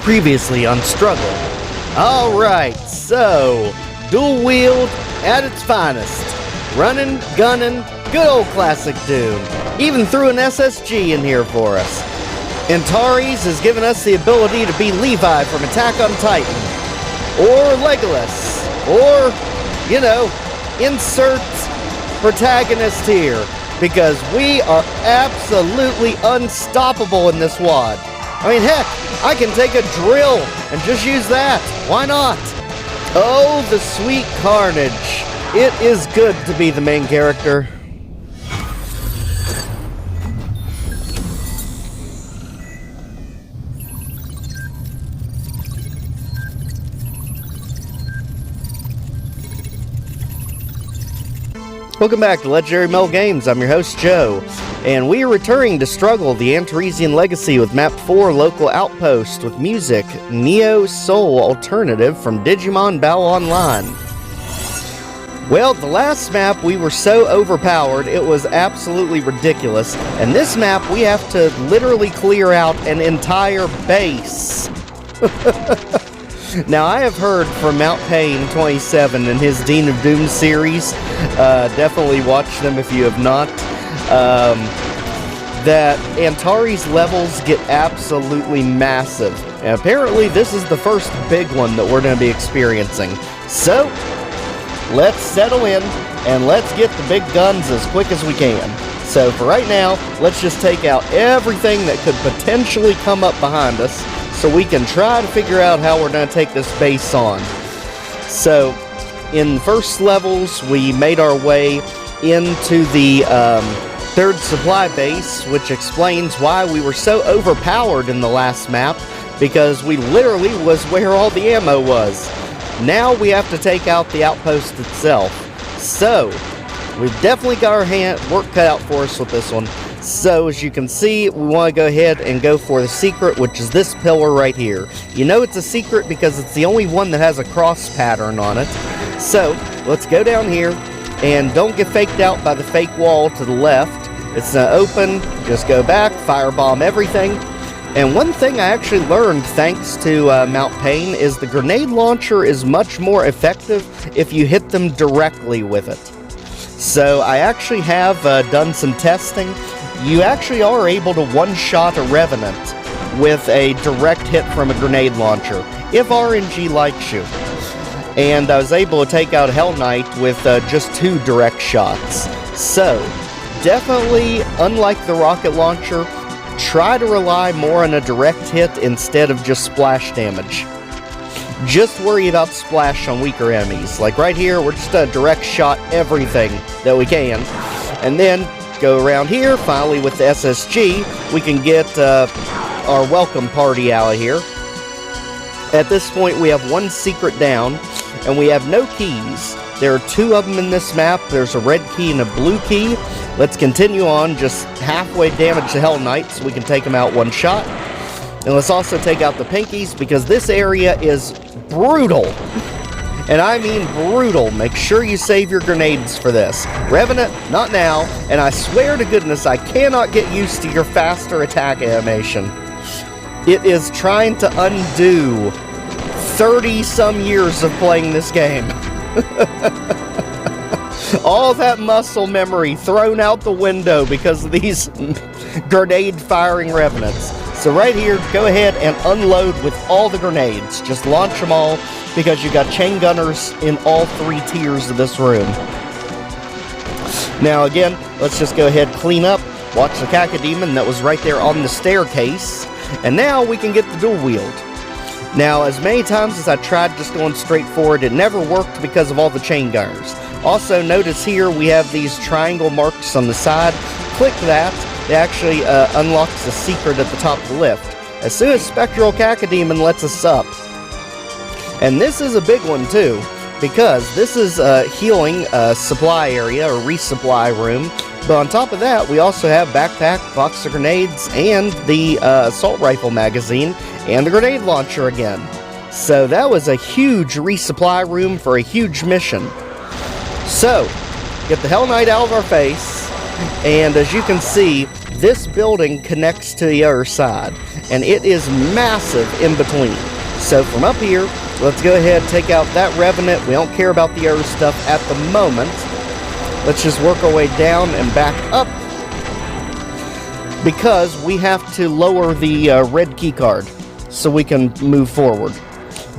Previously on Struggle. Alright, so, dual wield at its finest. Running, gunning, good old classic Doom. Even threw an SSG in here for us. Antares has given us the ability to be Levi from Attack on Titan. Or Legolas. Or, you know, insert protagonist here. Because we are absolutely unstoppable in this WOD. I mean, heck, I can take a drill and just use that. Why not? Oh, the sweet carnage. It is good to be the main character. Welcome back to Legendary Mel Games. I'm your host, Joe, and we are returning to Struggle, the Antaresian Legacy with MAP04 local Outpost with music, Neo Soul alternative from Digimon Battle Online. Well, the last map we were so overpowered, it was absolutely ridiculous, and this map we have to literally clear out an entire base. Now, I have heard from Mount Pain 27 and his Dean of Doom series, definitely watch them if you have not, that Antares levels get absolutely massive. And apparently this is the first big one that we're going to be experiencing. So, let's settle in and let's get the big guns as quick as we can. So for right now, let's just take out everything that could potentially come up behind us, so we can try to figure out how we're going to take this base on. So, in the first levels, we made our way into the third supply base, which explains why we were so overpowered in the last map, because we literally was where all the ammo was. Now we have to take out the outpost itself. So, we've definitely got our work cut out for us with this one. So, as you can see, we want to go ahead and go for the secret, which is this pillar right here. You know it's a secret because it's the only one that has a cross pattern on it. So, let's go down here, and don't get faked out by the fake wall to the left. It's not open, just go back, firebomb everything. And one thing I actually learned thanks to Mount Pain is the grenade launcher is much more effective if you hit them directly with it. So, I actually have done some testing. You actually are able to one-shot a Revenant with a direct hit from a grenade launcher, if RNG likes you. And I was able to take out a Hell Knight with just 2 direct shots. So, definitely, unlike the rocket launcher, try to rely more on a direct hit instead of just splash damage. Just worry about splash on weaker enemies. Like right here, we're just a direct shot everything that we can. And then go around here, finally with the SSG, we can get our welcome party out of here. At this point, we have 1 secret down, and we have no keys. There are 2 of them in this map. There's a red key and a blue key. Let's continue on, just halfway damage the Hell Knight so we can take him out one shot. And let's also take out the pinkies, because this area is brutal. And I mean brutal. Make sure you save your grenades for this. Revenant, not now. And I swear to goodness, I cannot get used to your faster attack animation. It is trying to undo 30-some years of playing this game. All that muscle memory thrown out the window because of these grenade-firing Revenants. So right here, go ahead and unload with all the grenades. Just launch them all, because you got chain gunners in all 3 tiers of this room. Now again, let's just go ahead, clean up, watch the Cacodemon that was right there on the staircase, and now we can get the dual wield. Now, as many times as I tried just going straight forward, it never worked because of all the chain gunners. Also, notice here we have these triangle marks on the side. Click that. It actually unlocks the secret at the top of the lift. As soon as Spectral Cacodemon lets us up. And this is a big one too, because this is a healing supply area, or resupply room. But on top of that, we also have backpack, box of grenades, and the assault rifle magazine, and the grenade launcher again. So that was a huge resupply room for a huge mission. So, get the Hell Knight out of our face, and as you can see, this building connects to the other side, and it is massive in between. So from up here, let's go ahead and take out that Revenant. We don't care about the other stuff at the moment. Let's just work our way down and back up, because we have to lower the red key card so we can move forward.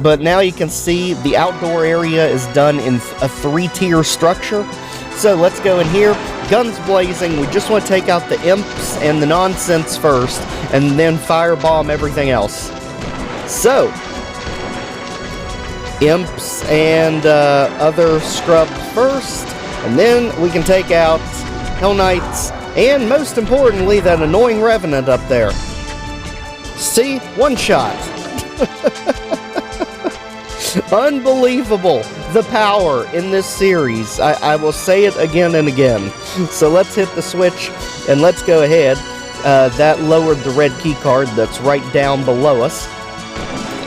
But now you can see the outdoor area is done in a 3-tier structure. So let's go in here, guns blazing. We just want to take out the imps and the nonsense first, and then firebomb everything else. So, imps and other scrub first, and then we can take out Hell Knights, and most importantly, that annoying Revenant up there. See? One shot. Unbelievable, the power in this series. I will say it again and again. So let's hit the switch, and let's go ahead. That lowered the red key card that's right down below us.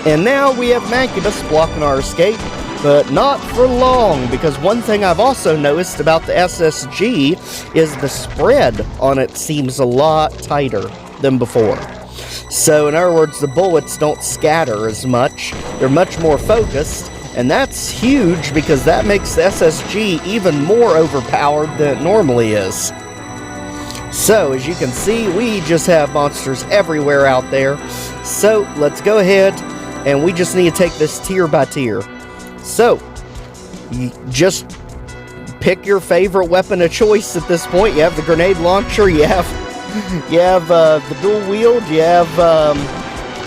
And now we have Mancubus blocking our escape, but not for long, because one thing I've also noticed about the SSG is the spread on it seems a lot tighter than before. So in other words, the bullets don't scatter as much, they're much more focused, and that's huge because that makes the SSG even more overpowered than it normally is. So as you can see, we just have monsters everywhere out there. So let's go ahead, and we just need to take this tier by tier. So, you just pick your favorite weapon of choice at this point. You have the grenade launcher, you have the dual wield, you have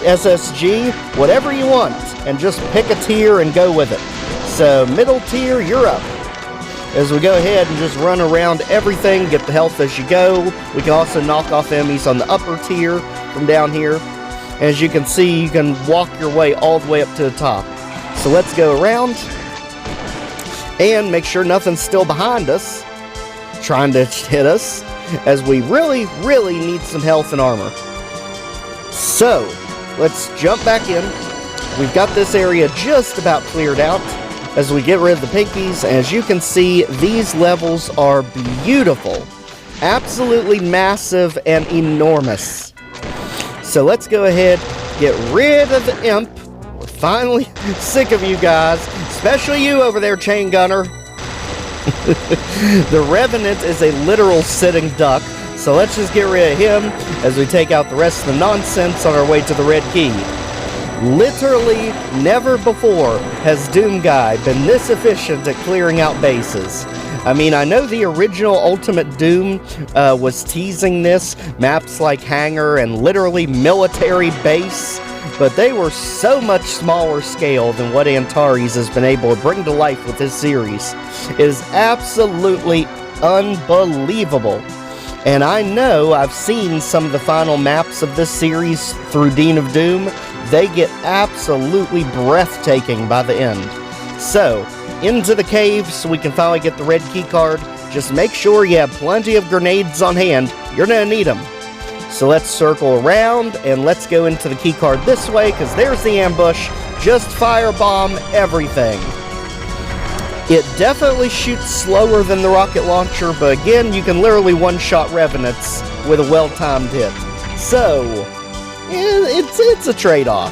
SSG, whatever you want, and just pick a tier and go with it. So, middle tier, you're up. As we go ahead and just run around everything, get the health as you go. We can also knock off enemies on the upper tier from down here. As you can see, you can walk your way all the way up to the top. So let's go around and make sure nothing's still behind us, trying to hit us, as we really, really need some health and armor. So, let's jump back in. We've got this area just about cleared out as we get rid of the pinkies. As you can see, these levels are beautiful, absolutely massive and enormous. So let's go ahead, get rid of the imp. We're finally sick of you guys, especially you over there, Chain Gunner. The Revenant is a literal sitting duck, so let's just get rid of him as we take out the rest of the nonsense on our way to the red key. Literally never before has Doom Guy been this efficient at clearing out bases. I mean, I know the original Ultimate Doom was teasing this, maps like Hangar and literally military base, but they were so much smaller scale than what Antares has been able to bring to life with this series. It is absolutely unbelievable. And I know I've seen some of the final maps of this series through Dean of Doom. They get absolutely breathtaking by the end. So, into the cave so we can finally get the red key card. Just make sure you have plenty of grenades on hand. You're gonna need them. So let's circle around and let's go into the key card this way, because there's the ambush. Just firebomb everything. It definitely shoots slower than the rocket launcher, but again, you can literally one-shot Revenants with a well-timed hit. So, it's a trade-off.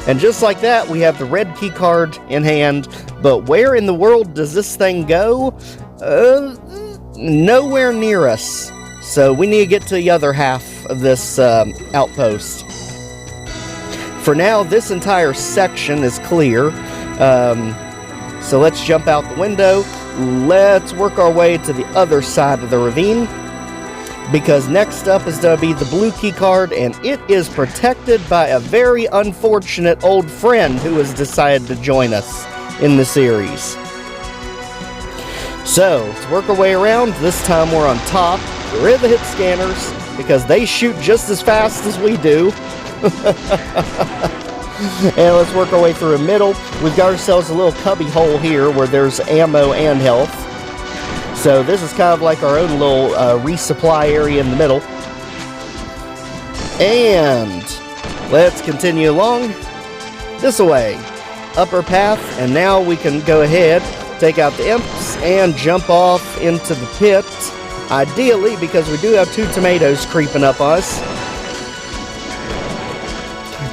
And just like that, we have the red key card in hand, but where in the world does this thing go? Nowhere near us. So we need to get to the other half of this outpost. For now, this entire section is clear. So let's jump out the window. Let's work our way to the other side of the ravine, because next up is going to be the blue key card, and it is protected by a very unfortunate old friend who has decided to join us in the series. So, let's work our way around. This time we're on top. Get rid of the hit scanners, because they shoot just as fast as we do. And let's work our way through the middle. We've got ourselves a little cubby hole here where there's ammo and health. So this is kind of like our own little resupply area in the middle. And let's continue along this way. Upper path, and now we can go ahead, take out the imps, and jump off into the pit Ideally, because we do have 2 tomatoes creeping up us.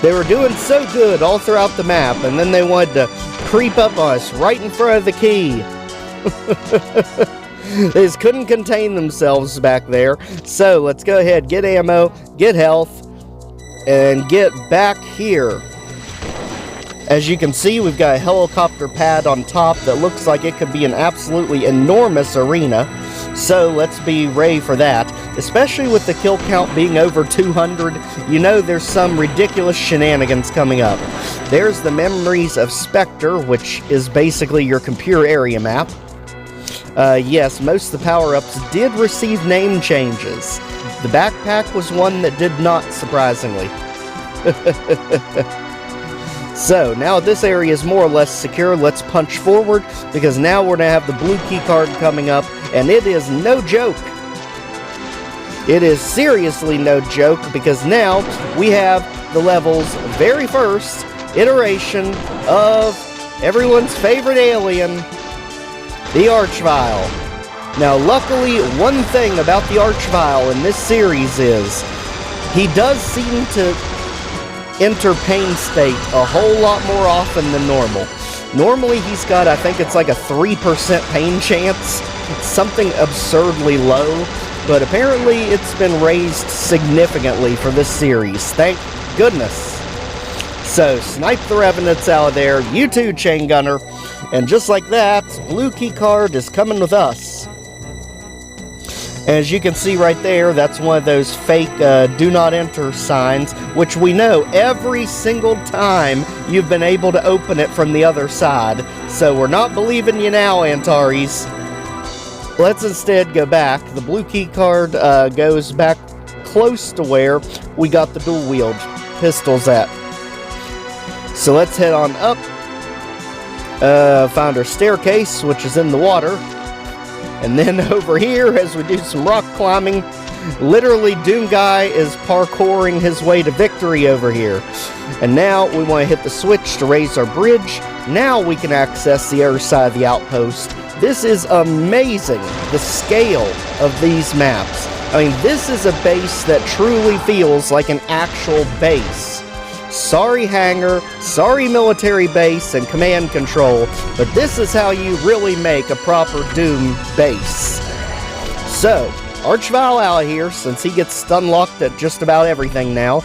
They were doing so good all throughout the map, and then they wanted to creep up us right in front of the key. They just couldn't contain themselves back there. So let's go ahead, get ammo, get health, and get back here. As you can see, we've got a helicopter pad on top that looks like it could be an absolutely enormous arena. So let's be ready for that. Especially with the kill count being over 200, you know there's some ridiculous shenanigans coming up. There's the Memories of Spectre, which is basically your computer area map. Yes, most of the power-ups did receive name changes. The backpack was one that did not, surprisingly. So, now this area is more or less secure. Let's punch forward, because now we're going to have the blue key card coming up, and it is no joke. It is seriously no joke, because now we have the level's very first iteration of everyone's favorite alien, the Archvile. Now, luckily, one thing about the Archvile in this series is he does seem to enter pain state a whole lot more often than normal. Normally, he's got, I think it's like a 3% pain chance. It's something absurdly low, but apparently it's been raised significantly for this series. Thank goodness. So, snipe the Revenants out of there. You too, Chain Gunner. And just like that, blue key card is coming with us. As you can see right there, that's one of those fake do not enter signs, which we know every single time you've been able to open it from the other side. So we're not believing you now, Antares. Let's instead go back. The blue key card goes back close to where we got the dual wield pistols at. So let's head on up. Found our staircase, which is in the water. And then over here, as we do some rock climbing, literally Doom Guy is parkouring his way to victory over here. And now we want to hit the switch to raise our bridge. Now we can access the other side of the outpost. This is amazing, the scale of these maps. I mean, this is a base that truly feels like an actual base. Sorry hangar, sorry military base and command control, but this is how you really make a proper Doom base. So, Archvile out of here, since he gets stun locked at just about everything now.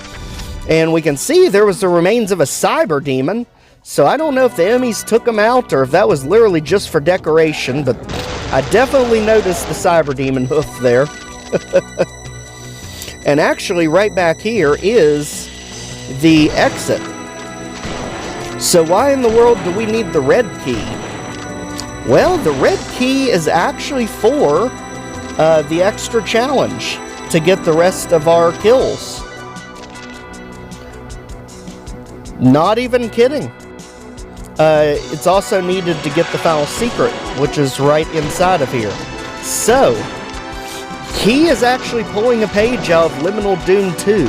And we can see there was the remains of a cyber demon. So I don't know if the enemies took him out or if that was literally just for decoration, but I definitely noticed the cyber demon hoof there. And actually right back here is the exit. So why in the world do we need the red key? Well, the red key is actually for the extra challenge to get the rest of our kills. Not even kidding. It's also needed to get the final secret, which is right inside of here. So, he is actually pulling a page out of Liminal Doom 2,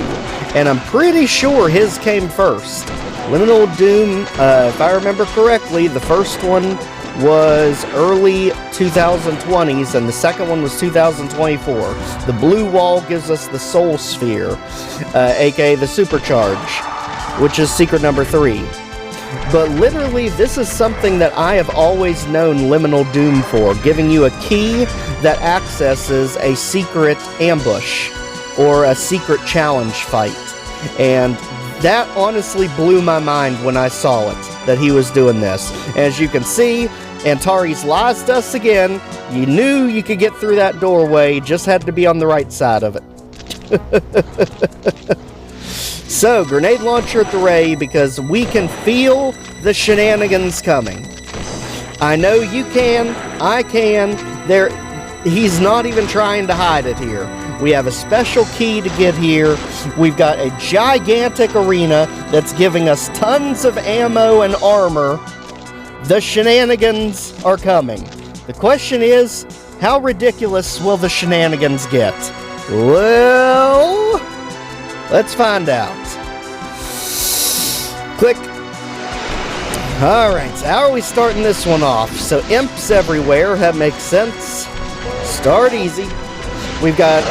and I'm pretty sure his came first. Liminal Doom, if I remember correctly, the first one was early 2020s, and the second one was 2024. The blue wall gives us the Soul Sphere, aka the Supercharge, which is secret number 3. But literally, this is something that I have always known Liminal Doom for, giving you a key that accesses a secret ambush or a secret challenge fight. And that honestly blew my mind when I saw it, that he was doing this. As you can see, Antares lies to us again. You knew you could get through that doorway, just had to be on the right side of it. So, grenade launcher at the ray, because we can feel the shenanigans coming. I know you can, I can. He's not even trying to hide it here. We have a special key to get here. We've got a gigantic arena that's giving us tons of ammo and armor. The shenanigans are coming. The question is, how ridiculous will the shenanigans get? Well, let's find out. Click. Alright, so how are we starting this one off? So imps everywhere, that makes sense. Start easy. We've got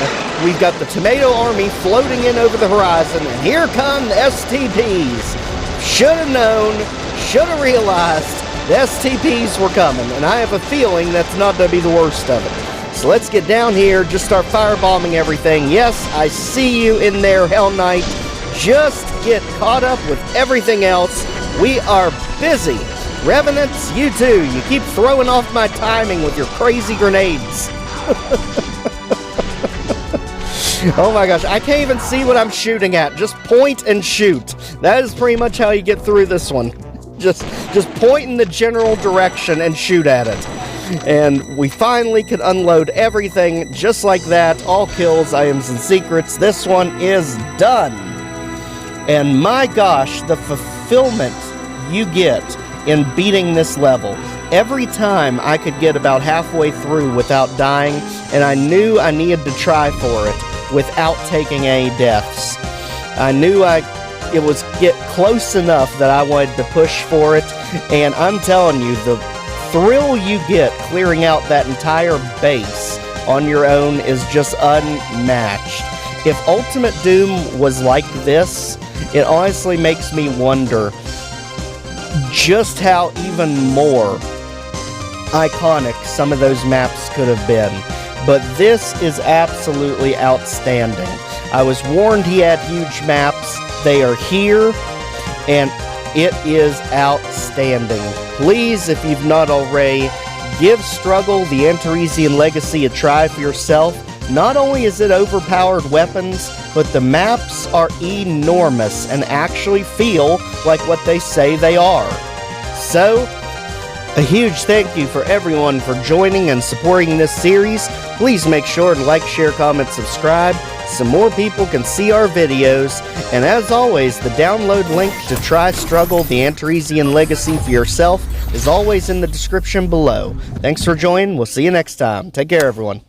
the tomato army floating in over the horizon, and here come the STPs. Should have known, should have realized the STPs were coming, and I have a feeling that's not going to be the worst of it. So let's get down here, just start firebombing everything. Yes, I see you in there, Hell Knight. Just get caught up with everything else. We are busy. Revenants, you too. You keep throwing off my timing with your crazy grenades. Oh my gosh, I can't even see what I'm shooting at. Just point and shoot. That is pretty much how you get through this one. Just point in the general direction and shoot at it. And we finally could unload everything just like that. All kills, items, and secrets. This one is done. And my gosh, the fulfillment you get in beating this level. Every time I could get about halfway through without dying, and I knew I needed to try for it without taking any deaths. I knew it was get close enough that I wanted to push for it, and I'm telling you, the thrill you get clearing out that entire base on your own is just unmatched. If Ultimate Doom was like this, it honestly makes me wonder just how even more iconic some of those maps could have been. But this is absolutely outstanding. I was warned he had huge maps. They are here, and it is outstanding. Please, if you've not already, give Struggle the Antaresian Legacy a try for yourself. Not only is it overpowered weapons, but the maps are enormous and actually feel like what they say they are. So, a huge thank you for everyone for joining and supporting this series. Please make sure to like, share, comment, subscribe so more people can see our videos. And as always, the download link to try Struggle the Antaresian Legacy for yourself is always in the description below. Thanks for joining. We'll see you next time. Take care, everyone.